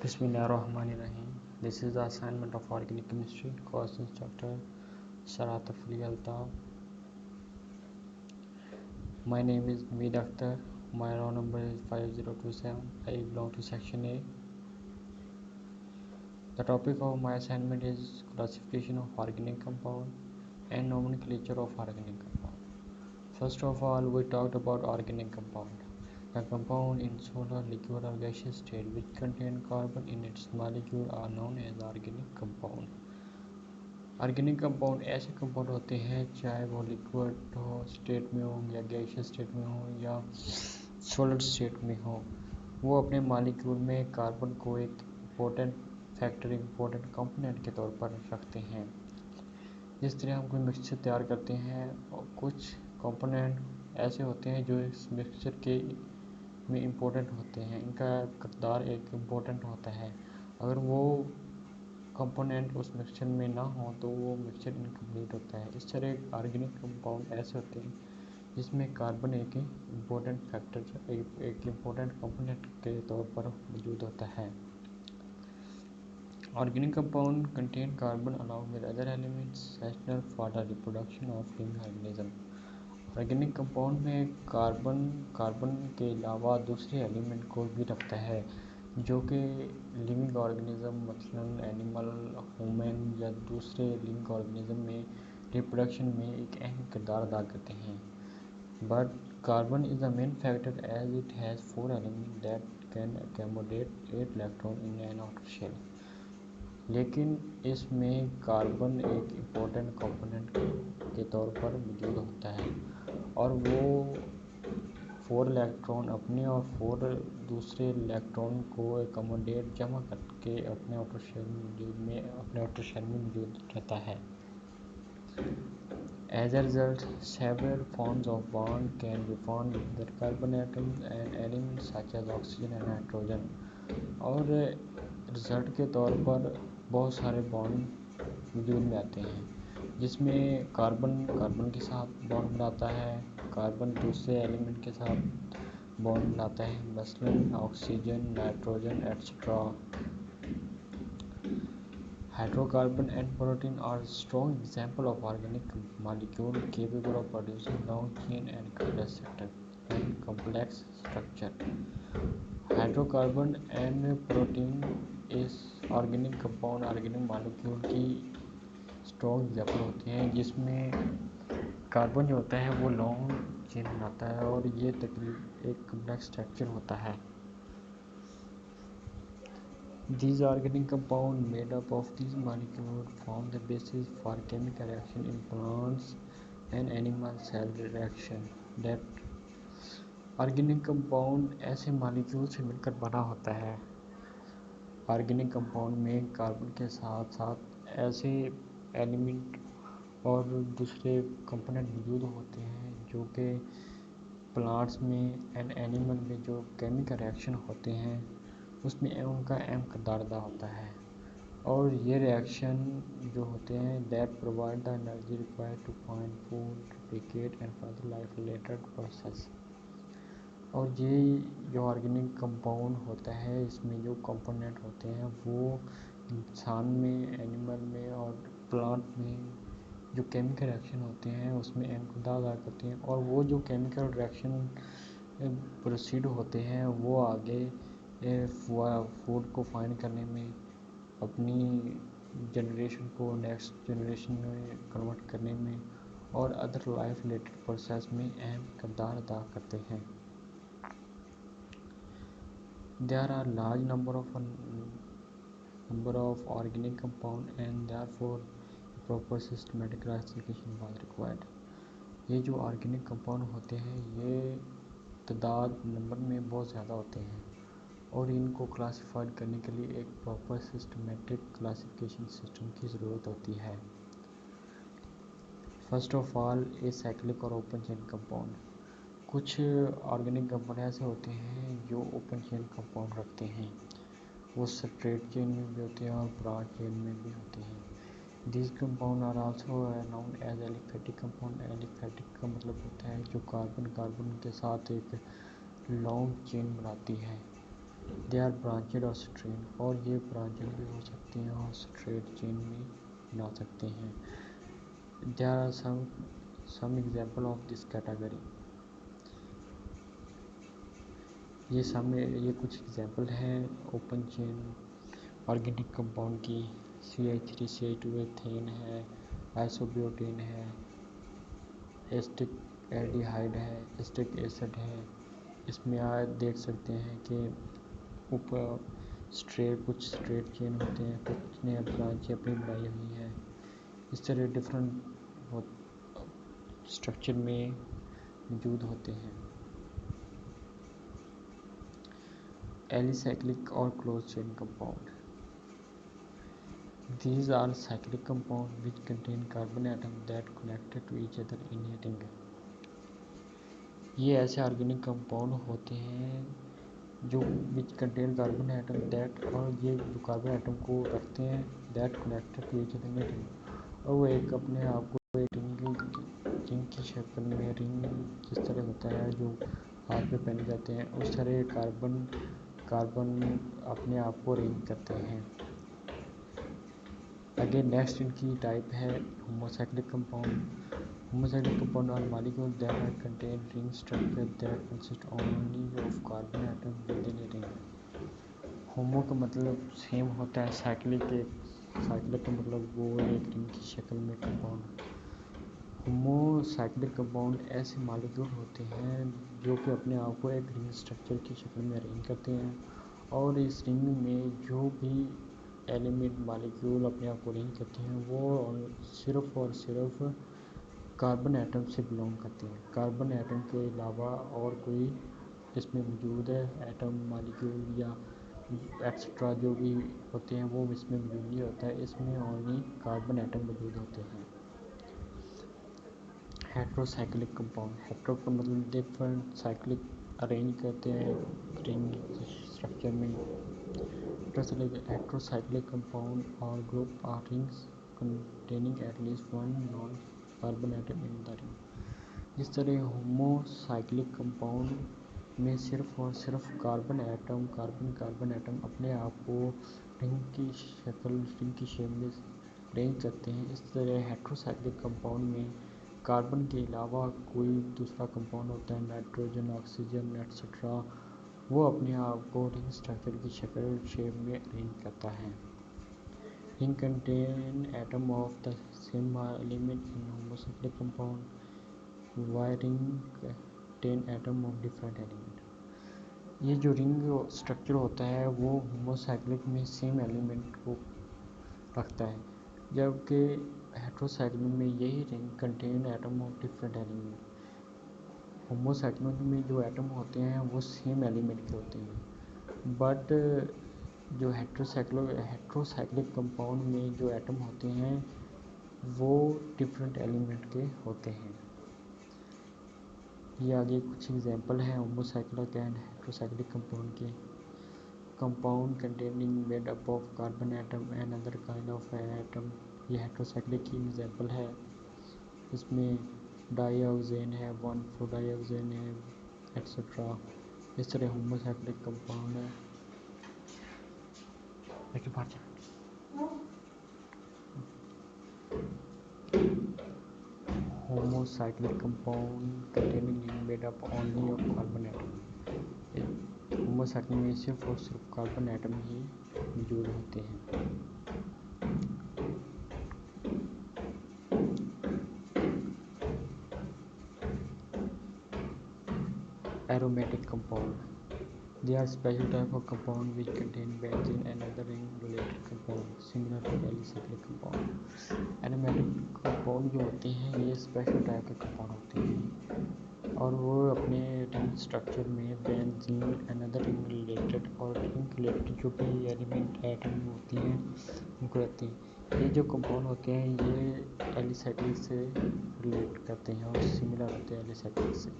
Bismillahirrahmanirrahim. This is the assignment of organic chemistry, course instructor Sharat Ali Altaf. My name is Naveed Akhtar. My roll number is 5027. I belong to section A. The topic of my assignment is classification of organic compound and nomenclature of organic compound. First of all, we talked about organic compound. The compound in solid, liquid or gaseous state which contain carbon in its molecule are known as organic compound. Organic compound ऐसे compound होते हैं चाहे वो liquid हो state में हो या gaseous state में हो या सॉलिड स्टेट में हो, वो अपने मॉलिक्यूल में कार्बन को एक इम्पोर्टेंट फैक्टर इम्पोर्टेंट कंपोनेंट के तौर पर रखते हैं। जिस तरह हम कोई मिक्सचर तैयार करते हैं और कुछ कंपोनेंट ऐसे होते हैं जो इस मिक्सचर के में इम्पोर्टेंट होते हैं, इनका किरदार एक इम्पोर्टेंट होता है। अगर वो कंपोनेंट उस मिक्सचर में ना हो तो वो मिक्सचर इनकम्प्लीट होता है। इस तरह ऑर्गेनिक कंपाउंड ऐसे होते हैं जिसमें कार्बन एक इम्पोर्टेंट फैक्टर एक इम्पोर्टेंट कंपोनेंट के तौर पर मौजूद होता है। Organic compound contain carbon along with other elements essential for the reproduction of living organism. Organic compound में कार्बन के अलावा दूसरे एलिमेंट को भी रखता है जो कि लिविंग ऑर्गेनिज्म मसलन एनिमल, ह्यूमन या दूसरे लिविंग ऑर्गेनिज्म में रिप्रोडक्शन में एक अहम किरदार अदा करते हैं। But carbon is the main factor as it has 4 element that can accommodate 8 electron in an outer shell. लेकिन इसमें कार्बन एक इम्पोर्टेंट कंपोनेंट के तौर पर मौजूद होता है और वो 4 इलेक्ट्रॉन अपने और 4 दूसरे इलेक्ट्रॉन को अकोमोडेट जमा करके अपने आउटर शेल में मौजूद रहता है। As a result, several forms of bond can be found with the carbon atoms and elements such as oxygen and nitrogen। और रिजल्ट के तौर पर बहुत सारे बॉन्ड वजूद में आते हैं जिसमें कार्बन के साथ बॉन्ड बनाता है, कार्बन दूसरे एलिमेंट के साथ बॉन्ड बनाता है, मसलन oxygen, nitrogen etcetera. Hydrocarbon and protein are strong example of organic molecule capable of producing long chain and complex structure। Hydrocarbon and protein इस ऑर्गेनिक कंपाउंड ऑर्गेनिक मॉलिक्यूल की स्ट्रॉन्ग एग्जाम्पल होते हैं जिसमें कार्बन जो होता है वो लॉन्ग चेन बनाता है और ये तकरीबन एक कम्प्लेक्स स्ट्रक्चर होता है। These organic compounds made up of these molecules form the basis for chemical reaction in plants and animal cell reaction that organic compound ऐसे मॉलिक्यूल से मिलकर बना होता है। ऑर्गेनिक कंपाउंड में कार्बन के साथ साथ ऐसे एलिमेंट और दूसरे कंपोनेंट मौजूद होते हैं जो कि प्लांट्स में एंड एनिमल में जो केमिकल रिएक्शन होते हैं उसमें उनका अहम किरदार अदा होता है। और ये रिएक्शन जो होते हैं that provide the energy required to find food, replicate and further life related process. और ये जो ऑर्गेनिक कंपाउंड होता है इसमें जो कंपोनेंट होते हैं वो इंसान में, एनिमल में और प्लांट में जो केमिकल रिएक्शन होते हैं उसमें अहम किरदार अदा करते हैं। और वो जो केमिकल रिएक्शन प्रोसीड होते हैं वो आगे फूड को फाइंड करने में, अपनी जनरेशन को नेक्स्ट जनरेशन में कन्वर्ट करने में और अदर लाइफ रिलेटेड प्रोसेस में अहम किरदार अदा करते हैं। There are large number of organic compound and therefore proper systematic classification was required। ये जो ऑर्गेनिक कंपाउंड होते हैं ये तादाद नंबर में बहुत ज़्यादा होते हैं और इनको क्लासिफाइड करने के लिए एक प्रॉपर सिस्टमेटिक क्लासिफिकेशन सिस्टम की ज़रूरत होती है। फर्स्ट ऑफ ऑल एसाइक्लिक और ओपन चेन कंपाउंड। कुछ ऑर्गेनिक कंपाउंड ऐसे होते हैं जो ओपन चेन कंपाउंड रखते हैं, वो स्ट्रेट चेन में भी होते हैं और ब्रांच चेन में भी होते हैं। This compound are also known as aliphatic compound. Aliphatic का मतलब होता है जो कार्बन के साथ एक लॉन्ग चेन बनाती है दे आर ब्रांचेड और स्ट्रेन, और ये ब्रांचेड भी हो सकते हैं और स्ट्रेट चेन भी बना सकते हैं। There are some example of this category. ये कुछ एग्जांपल हैं ओपन चेन ऑर्गेनिक कंपाउंड की। CH3CH2 एथेन है, आइसोब्यूटेन है, एस्टिक एल्डिहाइड है, एस्टिक एसिड है। इसमें आप देख सकते हैं कि ऊपर कुछ स्ट्रेट चेन होते हैं, कुछ ने ब्रांचें अपनी बनाई हुई हैं। इस तरह डिफरेंट स्ट्रक्चर में मौजूद होते हैं। एलिसाइक्लिक और close chain compound. These are cyclic compounds which contain carbon atoms that connected to each other in a ring. ये ऐसे ऑर्गेनिक कंपाउंड होते हैं जो which contain carbon atom that, और ये जो कार्बन एटम को रखते हैं that connected to each other in ring, और वो एक अपने आप को एक रिंग की शक्ल में, रिंग जिस तरह होता है जो हाथ में पहने जाते हैं उस तरह कार्बन अपने आप को रिंग करते हैं। अगेन नेक्स्ट इनकी टाइप है homocyclic compound. Homocyclic compounds are molecules that are contain ring structure that consist only of carbon atom within a ring. होमो का मतलब सेम होता है, साइक्लिक का मतलब वो एक रिंग की शक्ल में कंपाउंड। होमोसाइक्लिक कंपाउंड ऐसे मॉलिक्यूल होते हैं जो कि अपने आप को एक रिंग स्ट्रक्चर की शक्ल में अरेंज करते हैं, और इस रिंग में जो भी एलिमेंट मॉलिक्यूल अपने आप को अरेंज करते हैं वो सिर्फ और सिर्फ कार्बन एटम से बिलोंग करते हैं। कार्बन एटम के अलावा और कोई इसमें मौजूद है एटम मॉलिक्यूल या एक्सेट्रा जो भी होते हैं वो इसमें मौजूद नहीं होता है। इसमें ओनली कार्बन एटम मौजूद होते हैं। Heterocyclic compound. हेट्रो का मतलब डिफरेंट, साइक्लिक अरेंज करते हैं रिंग स्ट्रक्चर में। हेट्रोसाइक्लिक कंपाउंड और group are rings containing at least one non-carbon atom in the ring. इस तरह होमोसाइक्लिक कंपाउंड में सिर्फ और सिर्फ कार्बन एटम अपने आप को रिंग की शेप में अरेंज करते हैं। इस तरह हेट्रोसाइक्लिक कंपाउंड में कार्बन के अलावा कोई दूसरा कंपाउंड होता है, नाइट्रोजन, ऑक्सीजन एक्सेट्रा, वो अपने आप को रिंग स्ट्रक्चर की शेप में अरेंज करता है। Ring contain atom of the same element in homocyclic compound, while ring contain atom of different element. ये जो रिंग स्ट्रक्चर होता है वो होमोसाइक्लिक में सेम एलिमेंट को रखता है, जबकि हेट्रोसाइक्लिक में यही ring contain atom of different element. Homocyclic में जो एटम होते हैं वो सेम एलिमेंट के होते हैं, बट जो हेट्रोसाइक्लिक कंपाउंड में जो एटम होते हैं वो डिफरेंट एलिमेंट के होते हैं। ये आगे कुछ एग्जांपल हैं होमोसाइक्लिक एंड हेट्रोसाइक्लिक कंपाउंड के। Compound containing made up of carbon atom and other kind of atom, ये हेट्रोसाइक्लिक की एग्जांपल है। इसमें डाईऑक्सेन है, 1,4-डाईऑक्सेन है एक्सेट्रा। इस तरह होमोसाइक्लिक कंपाउंड है। Homocyclic compound containing ring made up only of carbon atom. Homocyclic में सिर्फ और सिर्फ कार्बन एटम ही मौजूद होते हैं। Aromatic compound. They are special type of compound which contain benzene and other ring-related compounds similar to alicyclic compound. Aromatic compound जो होते हैं ये स्पेशल टाइप के कंपाउंड होते हैं और वो अपने रिंग स्ट्रक्चर में benzene and other ring related और रिंग रिलेटेड जो भी एलिमेंट एटम होती हैं उनको रखते हैं। ये जो कंपाउंड होते हैं ये एलिसाइक्लिक से रिलेट करते हैं और सिमिलर होते हैं एलिसाइक्लिक से।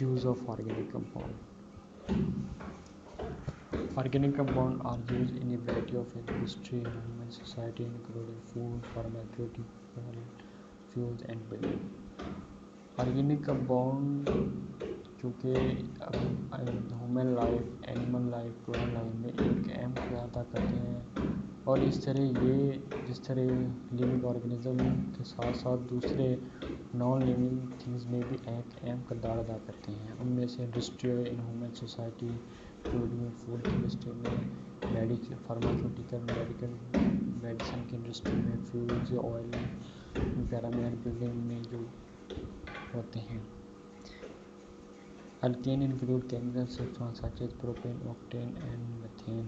Use of organic compound. Organic compounds are used in a variety of industry and human society, including food, pharmaceutical, fuels, and building. Organic compound चूँकि human life, animal life, plant life में एक अहम किरदार अदा करते हैं, और इस तरह ये जिस तरह लिविंग ऑर्गेनिज्म के साथ साथ दूसरे नॉन लिविंग थिंग्स में भी एक अहम किरदार अदा करते हैं। उनमें से industry in human society, food industry में, मेडिकल फार्मास्यूटिकल मेडिसिन की इंडस्ट्री में, फ्यूल्स ऑयल वगैरह बिल्डिंग में जो होते हैं। Alkane include chemical substances such as propane, octane, and methane.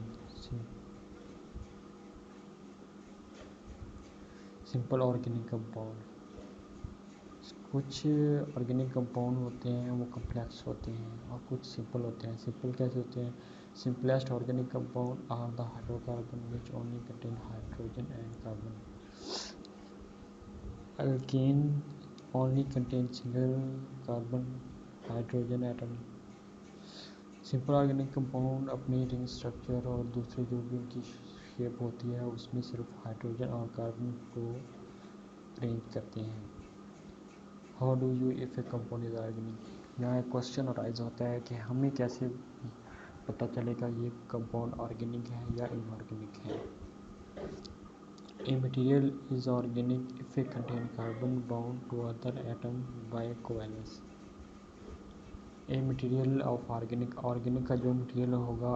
Simple organic compound, कुछ ऑर्गेनिक कंपाउंड होते हैं वो कम्प्लेक्स होते हैं और कुछ सिंपल होते हैं। सिंपल कैसे होते हैं? Simplest organic compound are the hydrocarbon which only contain hydrogen and carbon. Alkane only contain single carbon hydrogen atom. Simple organic compound अपनी रिंग स्ट्रक्चर और दूसरी जो भी उनकी शेप होती है उसमें सिर्फ हाइड्रोजन और कार्बन को अरेंज करते हैं। How do you if A compound is organic? यहाँ एक क्वेश्चन अराइज होता है कि हमें कैसे पता चलेगा ये कंपाउंड ऑर्गेनिक है या इनऑर्गेनिक है। A material is organic if a contain carbon bound to other atom by covalence. A material of organic का जो मटेरियल होगा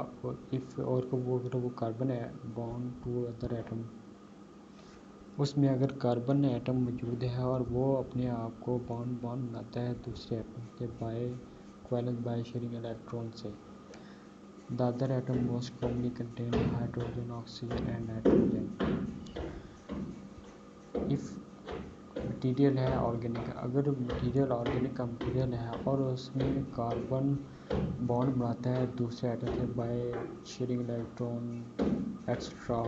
इफ़ और वो कार्बन है बॉन्ड टू अदर एटम, उसमें अगर कार्बन एटम मौजूद है और वो अपने आप को बॉन्ड बनाता है दूसरे एटम के बाय कोवेलेंस बाय शेयरिंग इलेक्ट्रॉन से। The other atom most commonly contain hydrogen, oxygen and nitrogen. If material है ऑर्गेनिक, अगर मटीरियल ऑर्गेनिक का मटीरियल है और उसमें कार्बन बॉन्ड बनाता है दूसरे एटम से बाय शेयरिंग इलेक्ट्रॉन एक्स्ट्रा,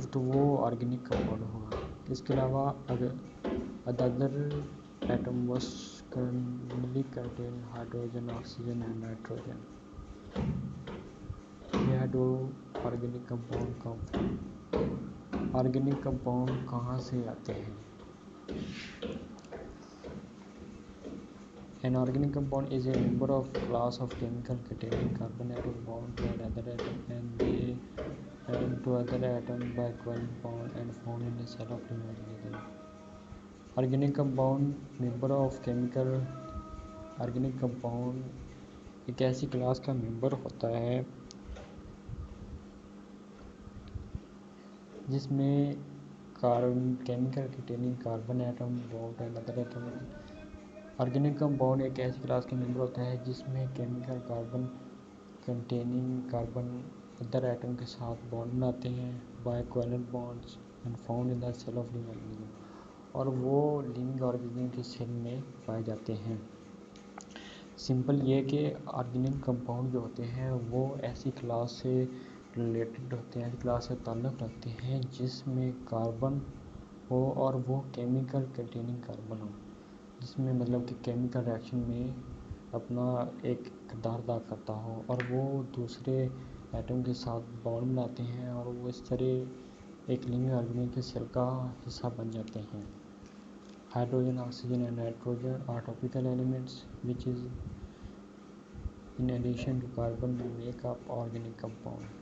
तो वो ऑर्गेनिक कंपाउंड होगा। इसके अलावा अगर other atom must commonly contain hydrogen, oxygen and nitrogen. यह दो ऑर्गेनिक कंपाउंड कम ऑर्गेनिक कंपाउंड कहाँ से आते हैं? An organic compound is a member of class of chemical containing carbon atom bound to another atom and they atom to other atom by covalent bond and found in the cell of living organism. Organic compound member of chemical organic compound एक ऐसी class का member होता है जिसमें chemical containing carbon atom bound to another atom. Organic compound एक ऐसी class का member होता है जिसमें chemical carbon containing carbon other atom के साथ बॉन्ड बनाते हैं by covalent bonds and found in the cell of living organism, और वो लिविंग ऑर्गेनिज्म के सेल में पाए जाते हैं। सिंपल ये कि ऑर्गेनिक कंपाउंड जो होते हैं वो ऐसी क्लास से रिलेटेड होते हैं, ऐसी क्लास से ताल्लुक़ रखते हैं जिसमें कार्बन हो और वो केमिकल कंटेनिंग कार्बन हो, जिसमें मतलब कि केमिकल रिएक्शन में अपना एक किरदार अदा करता हो और वो दूसरे एटम के साथ बॉन्ड बनाते हैं और वो इस तरह एक लिविंग ऑर्गेनिज्म के सेल का हिस्सा बन जाते हैं। Hydrogen, oxygen and nitrogen are topical elements which is in addition to carbon make up organic compound.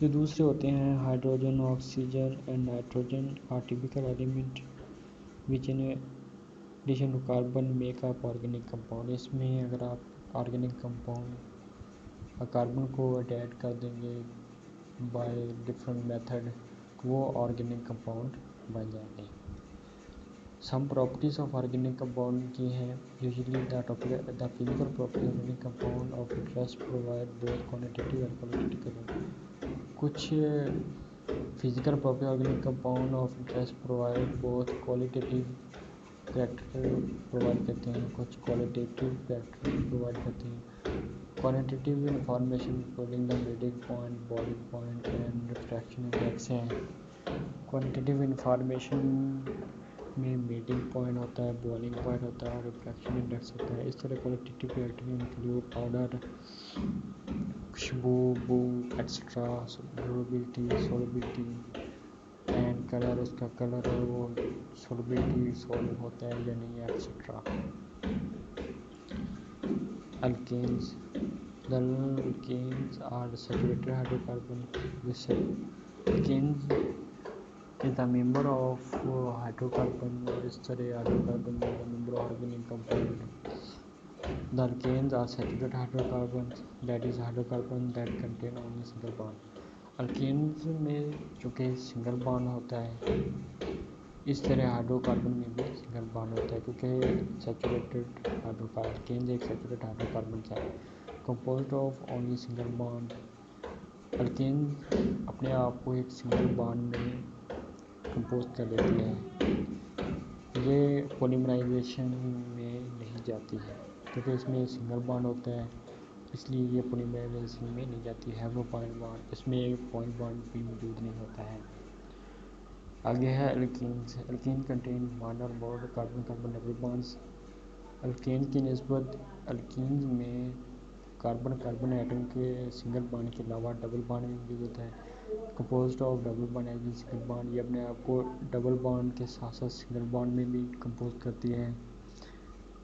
जो दूसरे होते हैं hydrogen, oxygen and nitrogen are typical element which in addition to carbon make up organic compound. इसमें अगर आप organic compound carbon को add कर देंगे बाय डिफरेंट मेथड तो वो ऑर्गेनिक कंपाउंड बन जाएंगे। Some properties of organic compound की हैं usually the physical property organic compound of interest provide both quantitative and qualitative. कुछ physical property organic compound of interest provide both qualitative character provide करते हैं, कुछ qualitative character provide करते हैं। Quantitative information including the melting point, boiling point and refraction index हैं। Quantitative information में melting point होता है, बॉइलिंग पॉइंट होता है और रिफ्रैक्शन इंडेक्स होता है। इस तरह क्वालिटेटिव कैरेक्टर इंक्लूड ऑर्डर, खुशबू, बू extra, durability, solubility and colour, उसका कलर और वो सोलबिलिटी सोल्व होता है या नहीं, etcetera. Alkanes. The alkanes are saturated hydrocarbon. Alkanes is a member of hydrocarbon or ester hydrocarbon is a member of organic compound. The alkanes are saturated hydrocarbons, that is hydrocarbon that contain only single bond. Alkanes में चूँकि single bond होता है, इस तरह hydrocarbon में भी single bond होता है क्योंकि सैचुरेटेड हाइड्रोकार्बन, अल्केन एक सैचुरेटेड हाइड्रोकार्बन है composed of only single bond. Alkane अपने आप को एक सिंगल बॉन्ड में कंपोज कर लेती है, ये पॉलीमराइजेशन में नहीं जाती है क्योंकि इसमें सिंगल बॉन्ड होता है, इसलिए ये पॉलीमराइजेशन में नहीं जाती है। वो पॉइंट बॉन्ड, इसमें एक पॉइंट बॉन्ड भी मौजूद नहीं होता है। आगे है alkenes. Alkyne contain one or more carbon carbon double bonds. Alkane की निस्बत अल्कीन्स में कार्बन कार्बन एटम के सिंगल बॉन्ड के अलावा डबल बॉन्ड भी मौजूद होता है। Composed of double bond as single bond, ये अपने आप को डबल बॉन्ड के साथ साथ सिंगल बॉन्ड में भी कंपोज करती है।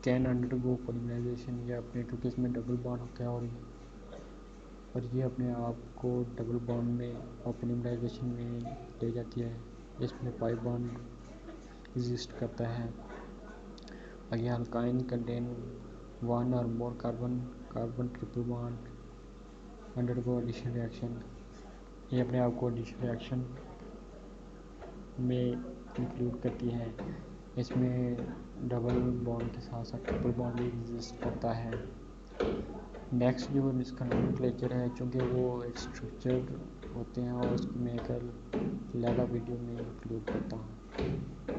कैन अंडरगो पॉलीमराइजेशन, ये अपने क्योंकि इसमें डबल बॉन्ड होता है और ये अपने आप को डबल बॉन्ड में और पॉलीमराइजेशन में ले जाती है। इसमें पाई बॉन्ड एग्जिस्ट करता है। Again alkyne contain one or more carbon carbon triple bond undergo addition reaction, ये अपने आप को एडिशन रिएक्शन में इंक्लूड करती है। इसमें डबल बॉन्ड के साथ साथ ट्रिपल बॉन्ड भी एग्जिस्ट करता है। नेक्स्ट जो इसका नोमेनक्लेचर है, चूँकि वो एक स्ट्रक्चर होते हैं और उसको मैं एक अलग वीडियो में इंक्लूड करता हूँ।